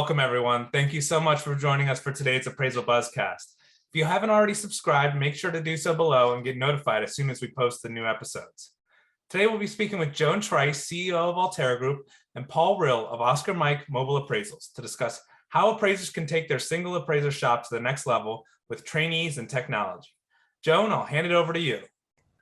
Welcome, everyone. Thank you so much for joining us for today's Appraisal Buzzcast. If you haven't already subscribed, make sure to do so below and get notified as soon as we post the new episodes. Today, we'll be speaking with Joan Trice, CEO of Allterra Group, and Paul Ryll of Oscar Mike Mobile Appraisals to discuss how appraisers can take their single appraiser shop to the next level with trainees and technology. Joan, I'll hand it over to you.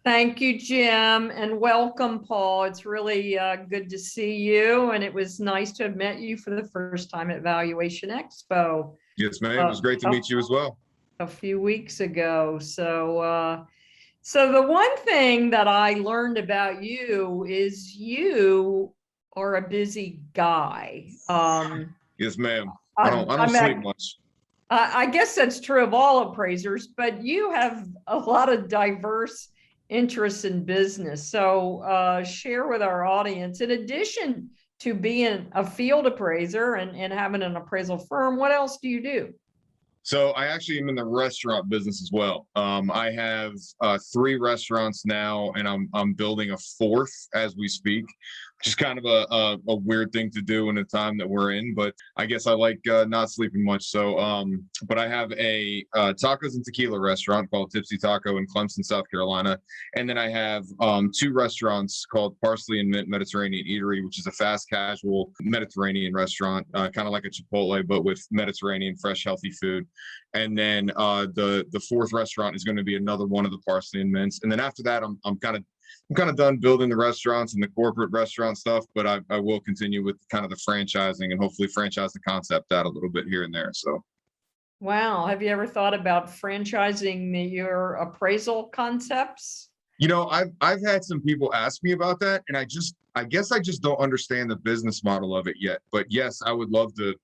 Thank you, Jim, and welcome, Paul. It's really good to see you, and it was nice to have met you for the first time at Valuation Expo. Yes, ma'am. It was great to meet you as well. A few weeks ago. So the one thing that I learned about you is you are a busy guy. Yes, ma'am. I don't sleep much. I guess that's true of all appraisers, but you have a lot of diverse interests in business. So share with our audience, in addition to being a field appraiser and having an appraisal firm, what else do you do? So I actually am in the restaurant business as well. I have 3 restaurants now, and I'm building a 4th as we speak, which is kind of a weird thing to do in the time that we're in. But I guess I like not sleeping much. So, but I have a tacos and tequila restaurant called Tipsy Taco in Clemson, South Carolina, and then I have 2 restaurants called Parsley and Mint Mediterranean Eatery, which is a fast casual Mediterranean restaurant, kind of like a Chipotle, but with Mediterranean fresh, healthy food. And then the 4th restaurant is going to be another one of the Parsley and Mints. And then after that, I'm kind of done building the restaurants and the corporate restaurant stuff, but I will continue with kind of the franchising and hopefully franchise the concept out a little bit here and there. So. Wow. Have you ever thought about franchising your appraisal concepts? You know, I've had some people ask me about that, and I guess I just don't understand the business model of it yet. But yes, I would love to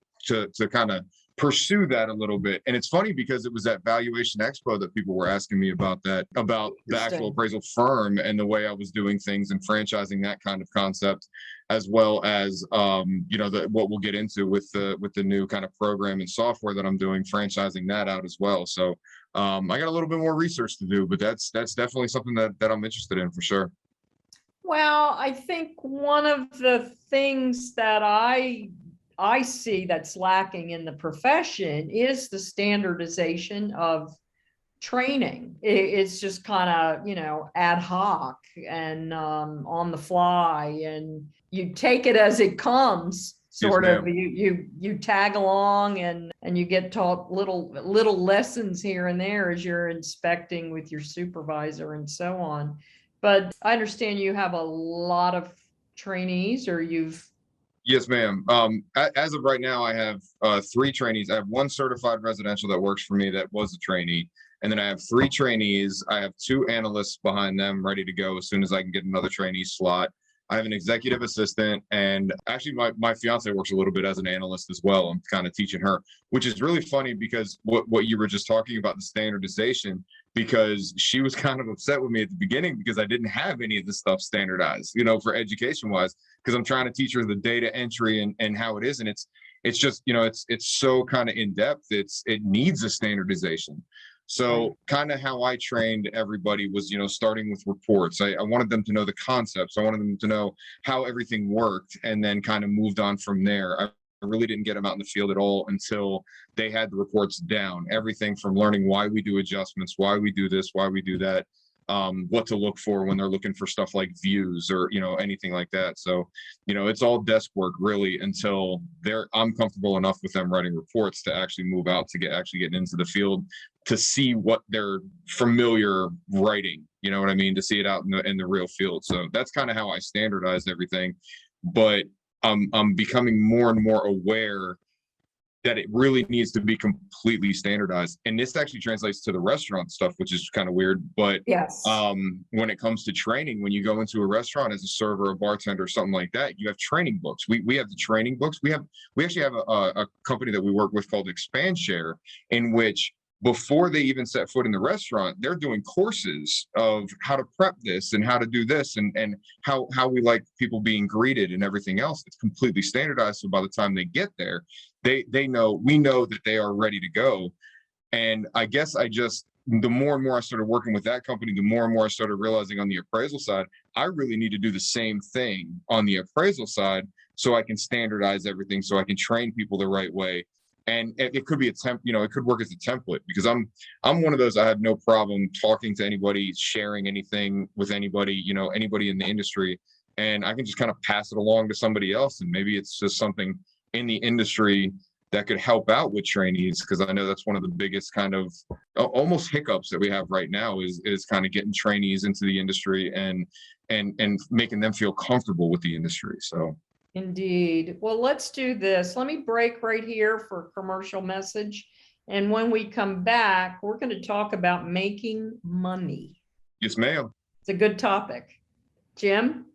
kind of pursue that a little bit. And it's funny because it was at Valuation Expo that people were asking me about that, about the actual appraisal firm and the way I was doing things and franchising that kind of concept, as well as you know, what we'll get into with the new kind of program and software that I'm doing, franchising that out as well. So I got a little bit more research to do, but that's definitely something that I'm interested in for sure. Well, I think one of the things that I see that's lacking in the profession is the standardization of training. It's just kind of, you know, ad hoc and on the fly, and you take it as it comes. Sort of, you tag along and you get taught little lessons here and there as you're inspecting with your supervisor and so on. But I understand you have a lot of trainees, or you've. Yes, ma'am. As of right now, I have 3 trainees. I have 1 certified residential that works for me that was a trainee. And then I have 3 trainees. I have 2 analysts behind them ready to go as soon as I can get another trainee slot. I have an executive assistant, and actually my fiance works a little bit as an analyst as well. I'm kind of teaching her, which is really funny because what you were just talking about, the standardization, because she was kind of upset with me at the beginning because I didn't have any of this stuff standardized, you know, for education wise, because I'm trying to teach her the data entry and how it is. And it's just, you know, it's so kind of in depth. It needs a standardization. So kind of how I trained everybody was, you know, starting with reports. I wanted them to know the concepts. I wanted them to know how everything worked, and then kind of moved on from there. I really didn't get them out in the field at all until they had the reports down. Everything from learning why we do adjustments, why we do this, why we do that, what to look for when they're looking for stuff like views or, you know, anything like that. So, you know, it's all desk work really until I'm comfortable enough with them writing reports to actually move out to actually getting into the field to see what they're familiar writing, you know what I mean, to see it out in the real field. So that's kind of how I standardized everything. But I'm becoming more and more aware that it really needs to be completely standardized. And this actually translates to the restaurant stuff, which is kind of weird. But yes, when it comes to training, when you go into a restaurant as a server, a bartender, something like that, you have training books. We have the training books. We actually have a company that we work with called Expand Share, in which before they even set foot in the restaurant, they're doing courses of how to prep this and how to do this and how we like people being greeted and everything else. It's completely standardized. So by the time they get there, we know that they are ready to go. And I guess the more and more I started working with that company, the more and more I started realizing on the appraisal side, I really need to do the same thing on the appraisal side so I can standardize everything, so I can train people the right way. And it could be a it could work as a template, because I'm one of those, I have no problem talking to anybody, sharing anything with anybody, anybody in the industry, and I can just kind of pass it along to somebody else. And maybe it's just something in the industry that could help out with trainees, because I know that's one of the biggest kind of almost hiccups that we have right now is kind of getting trainees into the industry and making them feel comfortable with the industry. So indeed. Well, let's do this. Let me break right here for a commercial message. And when we come back, we're going to talk about making money. yes, ma'am. It's a good topic. Jim?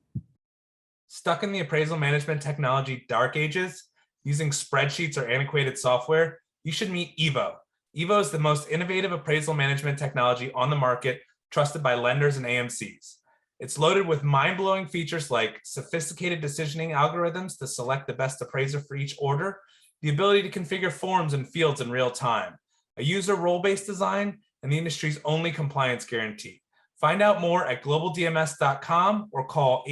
Stuck in the appraisal management technology dark ages, using spreadsheets or antiquated software, you should meet Evo. Evo is the most innovative appraisal management technology on the market, trusted by lenders and AMCs. It's loaded with mind-blowing features like sophisticated decisioning algorithms to select the best appraiser for each order, the ability to configure forms and fields in real time, a user role-based design, and the industry's only compliance guarantee. Find out more at globaldms.com or call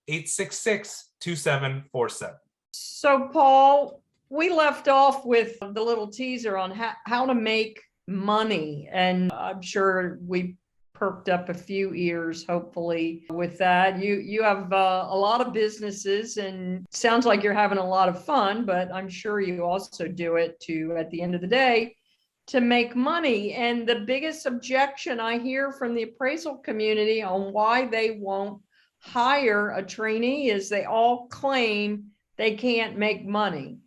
877-866-2747. So, Paul, we left off with the little teaser on how to make money. And I'm sure we perked up a few ears, hopefully, with that. You have a lot of businesses, and sounds like you're having a lot of fun, but I'm sure you also do it at the end of the day, to make money. And the biggest objection I hear from the appraisal community on why they won't hire a trainee is they all claim they can't make money.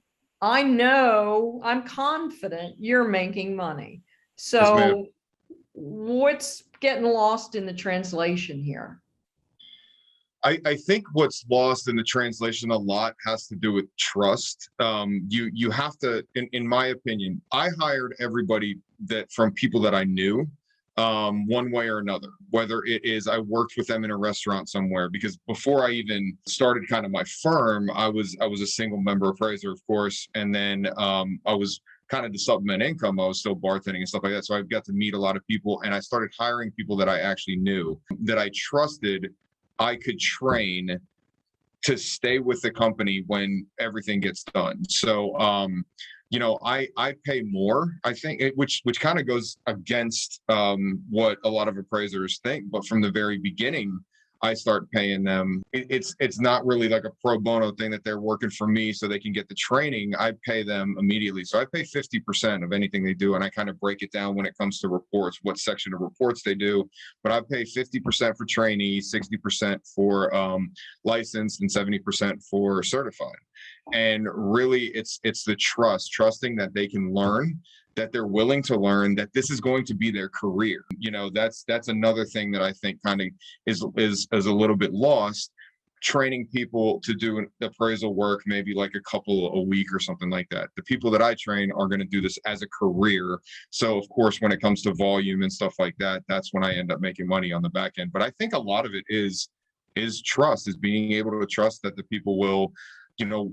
I know, I'm confident you're making money. So what's getting lost in the translation here? I think what's lost in the translation a lot has to do with trust. You have to, in my opinion, I hired everybody from people that I knew, one way or another, whether it is I worked with them in a restaurant somewhere, because before I even started kind of my firm, I was a single member appraiser, of course. And then I was kind of to supplement income, I was still bartending and stuff like that. So I got to meet a lot of people, and I started hiring people that I actually knew, that I trusted, I could train to stay with the company when everything gets done. So, I pay more, I think, which kind of goes against what a lot of appraisers think. But from the very beginning, I start paying them. It's not really like a pro bono thing that they're working for me so they can get the training. I pay them immediately. So I pay 50% of anything they do. And I kind of break it down when it comes to reports, what section of reports they do. But I pay 50% for trainees, 60% for licensed, and 70% for certified. And really, it's the trusting that they can learn, that they're willing to learn, that this is going to be their career. That's another thing that I think kind of is a little bit lost. Training people to do appraisal work, maybe like a couple a week or something like that. The people that I train are going to do this as a career. So of course, when it comes to volume and stuff like that, that's when I end up making money on the back end. But I think a lot of it is trust, is being able to trust that the people will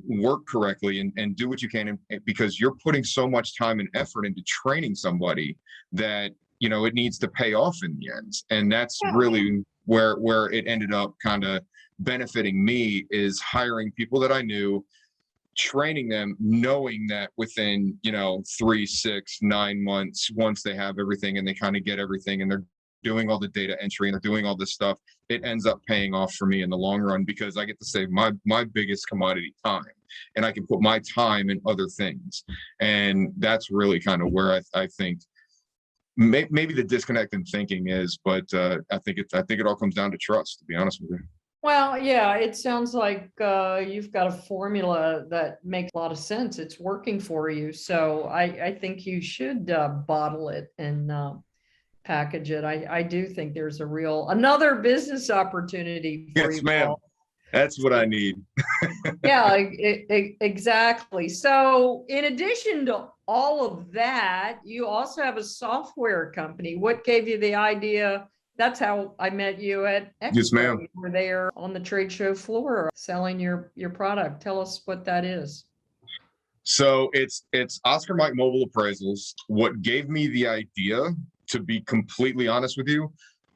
work correctly and do what you can, because you're putting so much time and effort into training somebody that it needs to pay off in the end. And that's really where it ended up kind of benefiting me, is hiring people that I knew, training them, knowing that within 3, 6, 9 months, once they have everything and they kind of get everything and they're doing all the data entry and they're doing all this stuff, it ends up paying off for me in the long run, because I get to save my biggest commodity, time, and I can put my time in other things. And that's really kind of where I think maybe the disconnect in thinking is, but I think it all comes down to trust, to be honest with you. Well, yeah, it sounds like you've got a formula that makes a lot of sense. It's working for you. So I think you should bottle it and package it. I do think there's another business opportunity for you. Yes, ma'am. Paul. That's what I need. Yeah, exactly. So in addition to all of that, you also have a software company. What gave you the idea? That's how I met you at Expo. Yes, ma'am. You were there on the trade show floor selling your product. Tell us what that is. So it's Oscar Mike Mobile Appraisals. What gave me the idea, to be completely honest with you,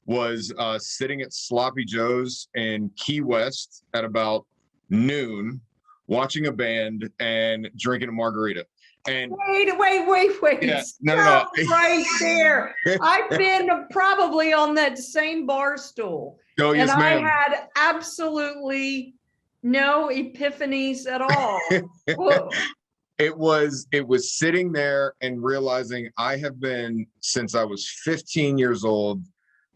was sitting at Sloppy Joe's in Key West at about noon, watching a band and drinking a margarita. And Wait. Yeah, Stop right there. I've been probably on that same bar stool. Oh, yes, And I ma'am. had absolutely no epiphanies at all. Whoa. It was sitting there and realizing I have been, since I was 15 years old,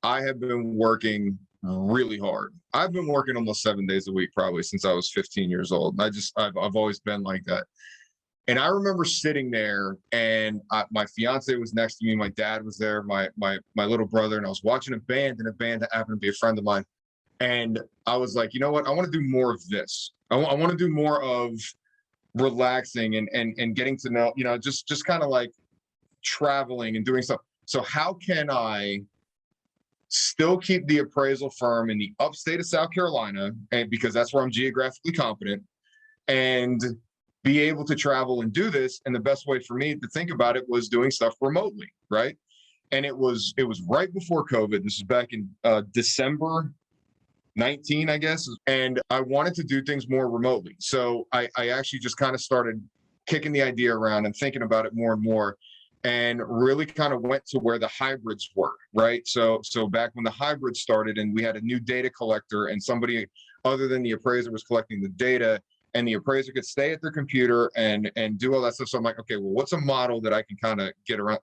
I have been working really hard. I've been working almost 7 days a week, probably since I was 15 years old. I've always been like that. And I remember sitting there, and my fiance was next to me. My dad was there, my little brother, and I was watching a band, and a band that happened to be a friend of mine. And I was like, you know what? I want to do more of this. I want to do more of relaxing and getting to know, just kind of like traveling and doing stuff. So how can I still keep the appraisal firm in the upstate of South Carolina, and because that's where I'm geographically competent, and be able to travel and do this? And the best way for me to think about it was doing stuff remotely, right? And it was right before COVID. This is back in December 19, I guess. And I wanted to do things more remotely. So I actually just kind of started kicking the idea around and thinking about it more and more, and really kind of went to where the hybrids were, right? So back when the hybrids started and we had a new data collector, and somebody other than the appraiser was collecting the data, and the appraiser could stay at their computer and do all that stuff. So I'm like, okay, well, what's a model that I can kind of get around?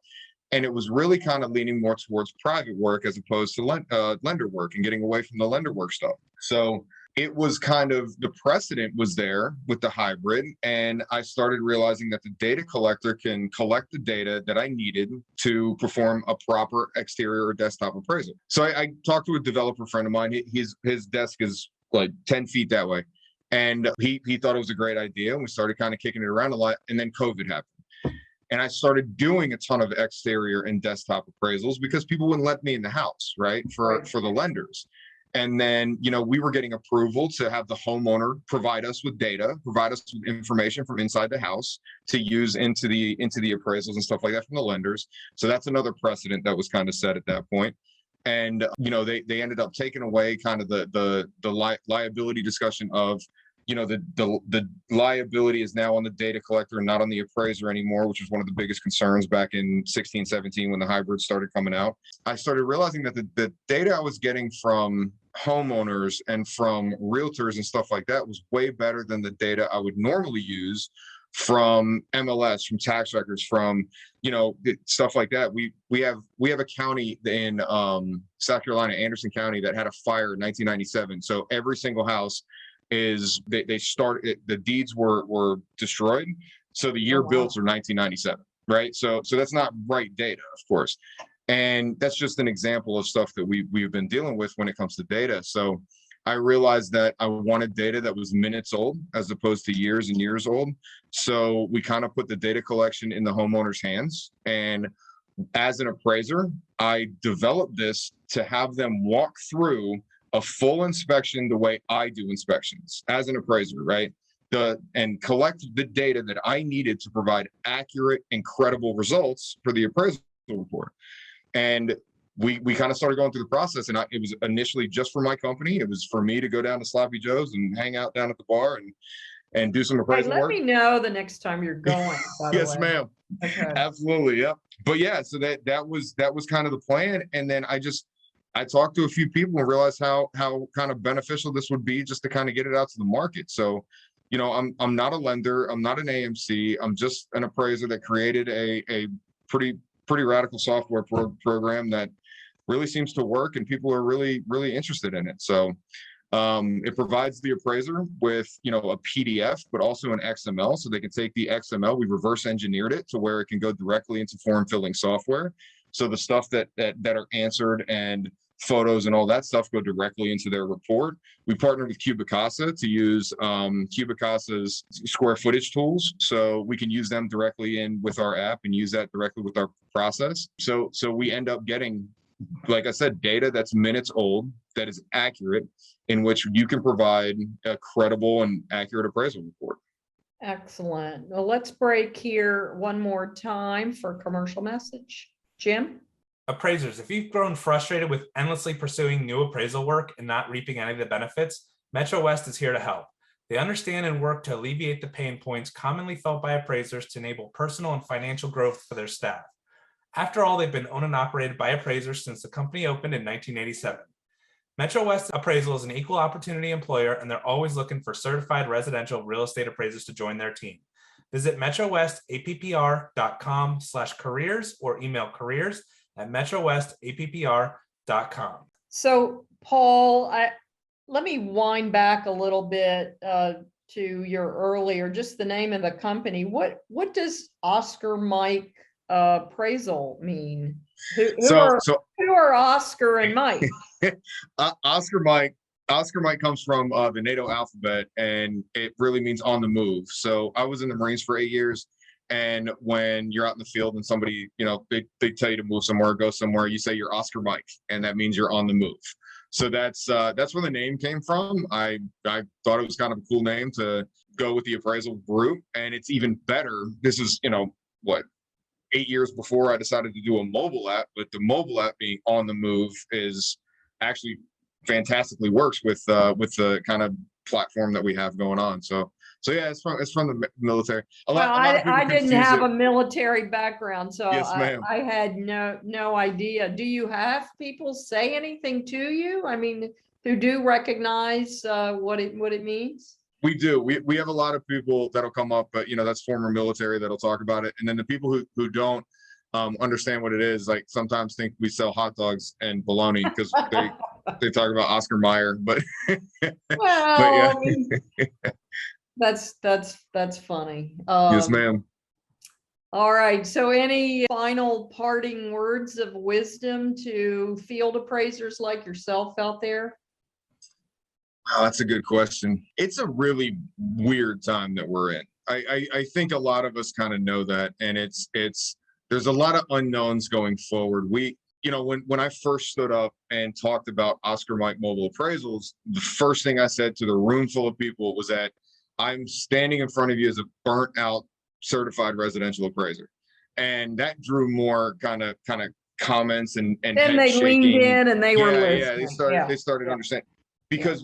And it was really kind of leaning more towards private work as opposed to lender work, and getting away from the lender work stuff. So it was kind of, the precedent was there with the hybrid. And I started realizing that the data collector can collect the data that I needed to perform a proper exterior or desktop appraisal. So I talked to a developer friend of mine. His desk is like 10 feet that way. And he thought it was a great idea. And we started kind of kicking it around a lot. And then COVID happened. And I started doing a ton of exterior and desktop appraisals because people wouldn't let me in the house, right? For the lenders. And then, we were getting approval to have the homeowner provide us with data, provide us with information from inside the house to use into the appraisals and stuff like that from the lenders. So that's another precedent that was kind of set at that point. And, they ended up taking away kind of the liability discussion of, the liability is now on the data collector and not on the appraiser anymore, which was one of the biggest concerns back in 16, 17 when the hybrids started coming out. I started realizing that the data I was getting from homeowners and from realtors and stuff like that was way better than the data I would normally use from MLS, from tax records, from stuff like that. We have a county in South Carolina, Anderson County, that had a fire in 1997. So every single house they started, the deeds were destroyed. So the year built are 1997, right? So that's not right data, of course. And that's just an example of stuff that we've been dealing with when it comes to data. So I realized that I wanted data that was minutes old as opposed to years and years old. So we kind of put the data collection in the homeowner's hands. And as an appraiser, I developed this to have them walk through a full inspection the way I do inspections as an appraiser, right? And collect the data that I needed to provide accurate and credible results for the appraisal report. And we kind of started going through the process, and it was initially just for my company. It was for me to go down to Sloppy Joe's and hang out down at the bar and do some appraisal Let work. me know the next time you're going. Yes, ma'am. Okay. Absolutely. Yep. But yeah, so that was kind of the plan. And then I talked to a few people and realized how kind of beneficial this would be just to kind of get it out to the market. So, I'm not a lender. I'm not an AMC. I'm just an appraiser that created a pretty radical software program that really seems to work, and people are really, really interested in it. So it provides the appraiser with, a PDF, but also an XML, so they can take the XML. We reverse engineered it to where it can go directly into form filling software. So the stuff that are answered and photos and all that stuff go directly into their report. We partnered with Cubicasa to use Cubicasa's square footage tools, so we can use them directly in with our app and use that directly with our process. So we end up getting, like I said, data that's minutes old, that is accurate, in which you can provide a credible and accurate appraisal report. Excellent. Well, let's break here one more time for a commercial message. Jim? Appraisers, if you've grown frustrated with endlessly pursuing new appraisal work and not reaping any of the benefits, Metro West is here to help. They understand and work to alleviate the pain points commonly felt by appraisers to enable personal and financial growth for their staff. After all, they've been owned and operated by appraisers since the company opened in 1987. Metro West Appraisal is an equal opportunity employer, and they're always looking for certified residential real estate appraisers to join their team. Visit metrowestappr.com/careers or email careers@metrowestappr.com. So Paul, let me wind back a little bit to your earlier, just the name of the company. What does Oscar Mike Appraisal mean? Who are Oscar and Mike? Oscar Mike comes from the NATO alphabet, and it really means on the move. So I was in the Marines for 8 years, and when you're out in the field and somebody, they tell you to move somewhere, go somewhere, you say you're Oscar Mike, and that means you're on the move. So that's where the name came from. I thought it was kind of a cool name to go with the appraisal group, and it's even better. This is 8 years before I decided to do a mobile app, but the mobile app being on the move is actually fantastically works with the kind of platform that we have going on. So yeah, it's from the military. I didn't have a military background, so yes, ma'am. I had no idea. Do you have people say anything to you? I mean, who do recognize what it means? We do. We have a lot of people that'll come up, but that's former military that'll talk about it. And then the people who don't understand what it is, like sometimes think we sell hot dogs and bologna because they talk about Oscar Mayer, but well, but yeah. I mean, that's funny. Yes, ma'am. All right. So any final parting words of wisdom to field appraisers like yourself out there? Oh, that's a good question. It's a really weird time that we're in. I think a lot of us kind of know that, and there's a lot of unknowns going forward. When I first stood up and talked about Oscar Mike Mobile Appraisals, the first thing I said to the room full of people was that I'm standing in front of you as a burnt out certified residential appraiser, and that drew more kind of comments and then they shaking. Leaned in and they were listening. Yeah, they started understanding. Because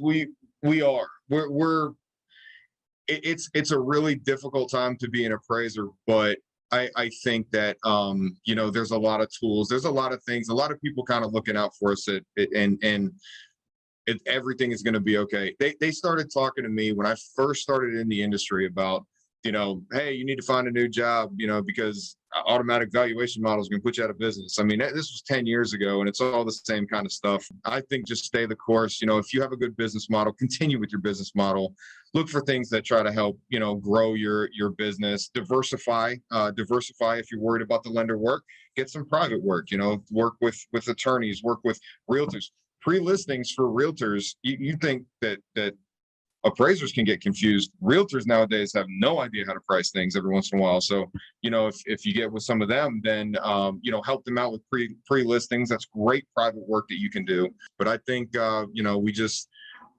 it's a really difficult time to be an appraiser, but I think that there's a lot of tools, there's a lot of things, a lot of people kind of looking out for us, and everything is going to be okay. They started talking to me when I first started in the industry about, hey, you need to find a new job, because automatic valuation models are going to put you out of business. I mean, this was 10 years ago, and it's all the same kind of stuff. I think just stay the course. If you have a good business model, continue with your business model. Look for things that try to help, grow your business. Diversify if you're worried about the lender work. Get some private work. Work with attorneys. Work with realtors. Pre-listings for realtors. You think that appraisers can get confused. Realtors nowadays have no idea how to price things every once in a while. So, if you get with some of them, then, help them out with pre-listings. That's great private work that you can do. But I think,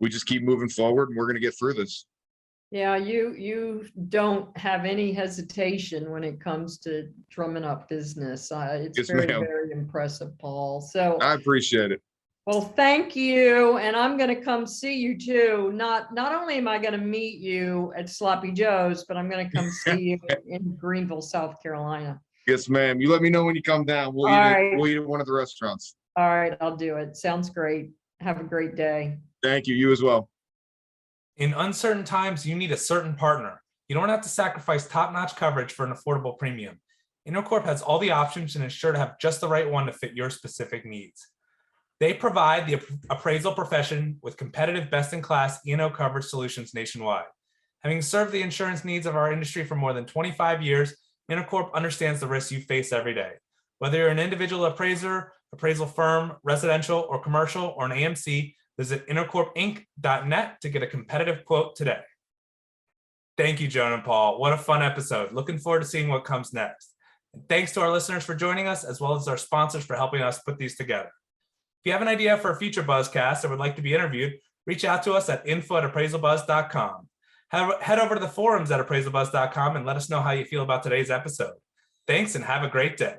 we just keep moving forward, and we're going to get through this. Yeah, you don't have any hesitation when it comes to drumming up business. It's Yes, very, ma'am. very impressive, Paul. So I appreciate it. well, thank you. And I'm going to come see you too. Not only am I going to meet you at Sloppy Joe's, but I'm going to come see you in Greenville, South Carolina. Yes, ma'am. You let me know when you come down. We'll eat at one of the restaurants. All right, I'll do it. Sounds great. Have a great day. Thank you. You as well. In uncertain times, you need a certain partner. You don't have to sacrifice top-notch coverage for an affordable premium. Intercorp has all the options and is sure to have just the right one to fit your specific needs. They provide the appraisal profession with competitive, best-in-class E&O coverage solutions nationwide. Having served the insurance needs of our industry for more than 25 years, Intercorp understands the risks you face every day. Whether you're an individual appraiser, appraisal firm, residential or commercial, or an AMC, visit intercorpinc.net to get a competitive quote today. Thank you, Joan and Paul. What a fun episode. Looking forward to seeing what comes next. And thanks to our listeners for joining us, as well as our sponsors for helping us put these together. If you have an idea for a future Buzzcast or would like to be interviewed, reach out to us at info@appraisalbuzz.com. Head over to the forums at appraisalbuzz.com and let us know how you feel about today's episode. Thanks and have a great day.